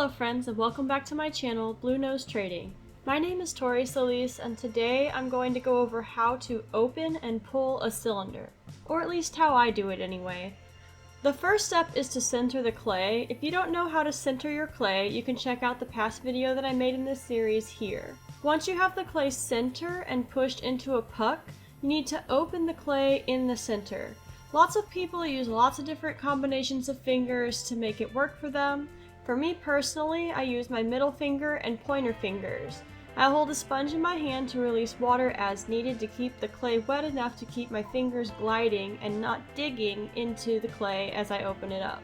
Hello friends and welcome back to my channel, Blue Nose Trading. My name is Tori Solis and today I'm going to go over how to open and pull a cylinder, or at least how I do it anyway. The first step is to center the clay. If you don't know how to center your clay, you can check out the past video that I made in this series here. Once you have the clay center and pushed into a puck, you need to open the clay in the center. Lots of people use lots of different combinations of fingers to make it work for them. For me personally, I use my middle finger and pointer fingers. I hold a sponge in my hand to release water as needed to keep the clay wet enough to keep my fingers gliding and not digging into the clay as I open it up.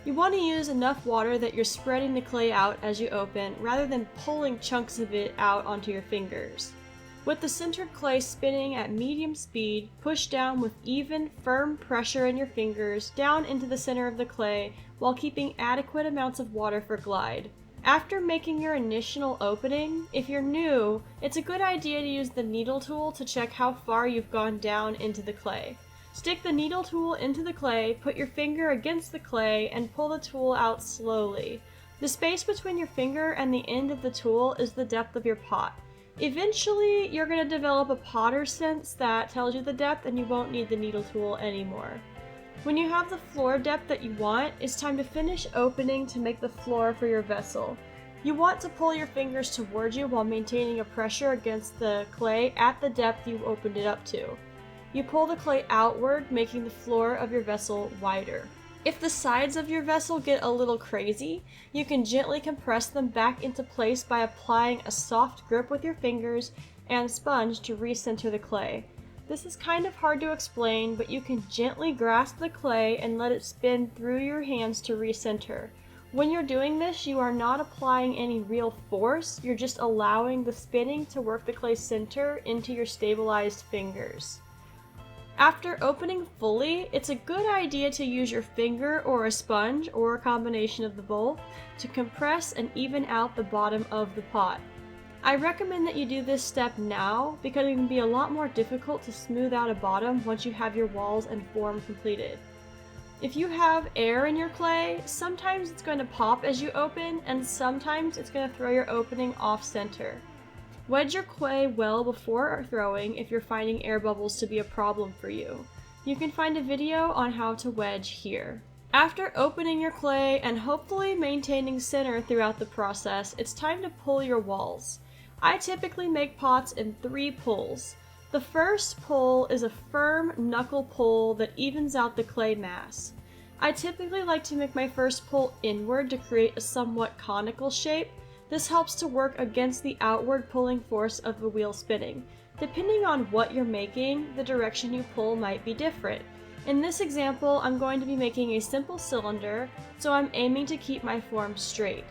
You want to use enough water that you're spreading the clay out as you open rather than pulling chunks of it out onto your fingers. With the centered clay spinning at medium speed, push down with even, firm pressure in your fingers down into the center of the clay while keeping adequate amounts of water for glide. After making your initial opening, if you're new, it's a good idea to use the needle tool to check how far you've gone down into the clay. Stick the needle tool into the clay, put your finger against the clay, and pull the tool out slowly. The space between your finger and the end of the tool is the depth of your pot. Eventually, you're going to develop a potter sense that tells you the depth and you won't need the needle tool anymore. When you have the floor depth that you want, it's time to finish opening to make the floor for your vessel. You want to pull your fingers towards you while maintaining a pressure against the clay at the depth you opened it up to. You pull the clay outward, making the floor of your vessel wider. If the sides of your vessel get a little crazy, you can gently compress them back into place by applying a soft grip with your fingers and sponge to recenter the clay. This is kind of hard to explain, but you can gently grasp the clay and let it spin through your hands to recenter. When you're doing this, you are not applying any real force, you're just allowing the spinning to work the clay center into your stabilized fingers. After opening fully, it's a good idea to use your finger or a sponge, or a combination of the both, to compress and even out the bottom of the pot. I recommend that you do this step now because it can be a lot more difficult to smooth out a bottom once you have your walls and form completed. If you have air in your clay, sometimes it's going to pop as you open, and sometimes it's going to throw your opening off center. Wedge your clay well before throwing if you're finding air bubbles to be a problem for you. You can find a video on how to wedge here. After opening your clay and hopefully maintaining center throughout the process, it's time to pull your walls. I typically make pots in 3 pulls. The first pull is a firm knuckle pull that evens out the clay mass. I typically like to make my first pull inward to create a somewhat conical shape. This helps to work against the outward pulling force of the wheel spinning. Depending on what you're making, the direction you pull might be different. In this example, I'm going to be making a simple cylinder, so I'm aiming to keep my form straight.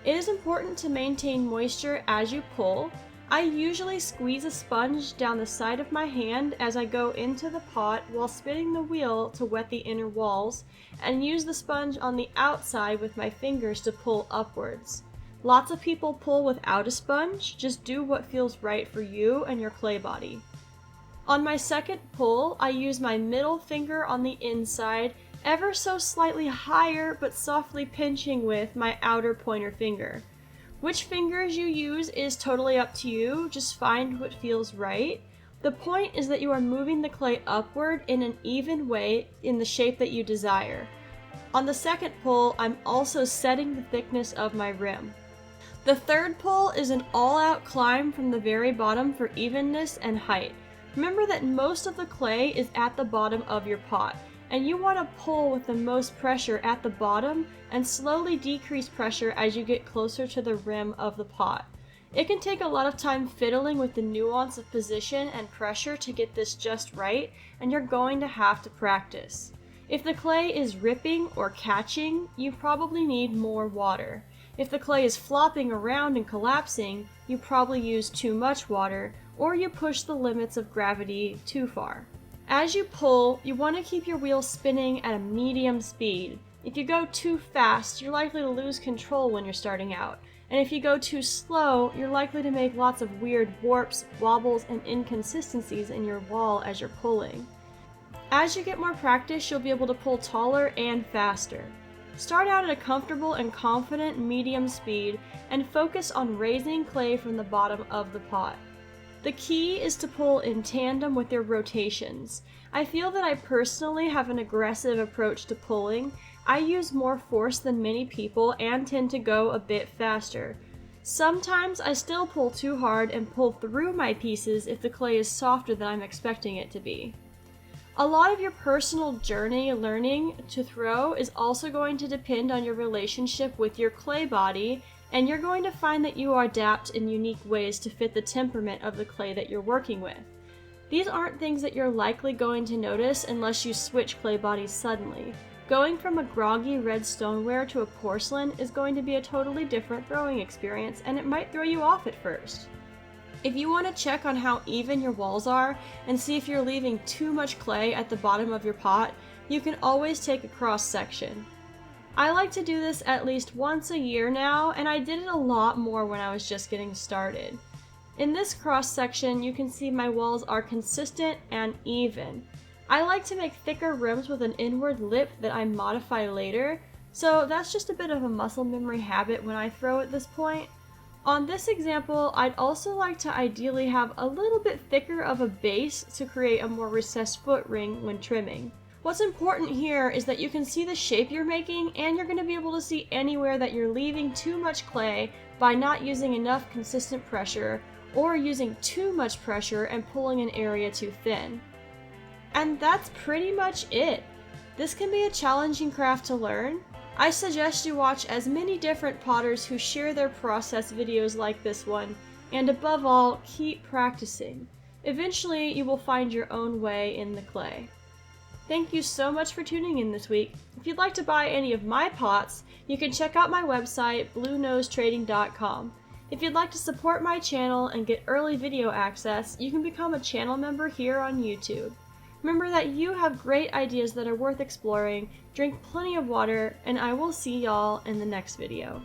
It is important to maintain moisture as you pull. I usually squeeze a sponge down the side of my hand as I go into the pot while spinning the wheel to wet the inner walls, and use the sponge on the outside with my fingers to pull upwards. Lots of people pull without a sponge. Just do what feels right for you and your clay body. On my second pull, I use my middle finger on the inside, ever so slightly higher but softly pinching with my outer pointer finger. Which fingers you use is totally up to you, just find what feels right. The point is that you are moving the clay upward in an even way in the shape that you desire. On the second pull, I'm also setting the thickness of my rim. The third pull is an all-out climb from the very bottom for evenness and height. Remember that most of the clay is at the bottom of your pot, and you want to pull with the most pressure at the bottom and slowly decrease pressure as you get closer to the rim of the pot. It can take a lot of time fiddling with the nuance of position and pressure to get this just right, and you're going to have to practice. If the clay is ripping or catching, you probably need more water. If the clay is flopping around and collapsing, you probably use too much water, or you push the limits of gravity too far. As you pull, you want to keep your wheel spinning at a medium speed. If you go too fast, you're likely to lose control when you're starting out. And if you go too slow, you're likely to make lots of weird warps, wobbles, and inconsistencies in your wall as you're pulling. As you get more practice, you'll be able to pull taller and faster. Start out at a comfortable and confident medium speed and focus on raising clay from the bottom of the pot. The key is to pull in tandem with your rotations. I feel that I personally have an aggressive approach to pulling. I use more force than many people and tend to go a bit faster. Sometimes I still pull too hard and pull through my pieces if the clay is softer than I'm expecting it to be. A lot of your personal journey learning to throw is also going to depend on your relationship with your clay body, and you're going to find that you adapt in unique ways to fit the temperament of the clay that you're working with. These aren't things that you're likely going to notice unless you switch clay bodies suddenly. Going from a groggy red stoneware to a porcelain is going to be a totally different throwing experience, and it might throw you off at first. If you want to check on how even your walls are and see if you're leaving too much clay at the bottom of your pot, you can always take a cross section. I like to do this at least once a year now, and I did it a lot more when I was just getting started. In this cross section, you can see my walls are consistent and even. I like to make thicker rims with an inward lip that I modify later, so that's just a bit of a muscle memory habit when I throw at this point. On this example, I'd also like to ideally have a little bit thicker of a base to create a more recessed foot ring when trimming. What's important here is that you can see the shape you're making, and you're going to be able to see anywhere that you're leaving too much clay by not using enough consistent pressure, or using too much pressure and pulling an area too thin. And that's pretty much it. This can be a challenging craft to learn. I suggest you watch as many different potters who share their process videos like this one, and above all, keep practicing. Eventually, you will find your own way in the clay. Thank you so much for tuning in this week. If you'd like to buy any of my pots, you can check out my website, bluenosetrading.com. If you'd like to support my channel and get early video access, you can become a channel member here on YouTube. Remember that you have great ideas that are worth exploring, drink plenty of water, and I will see y'all in the next video.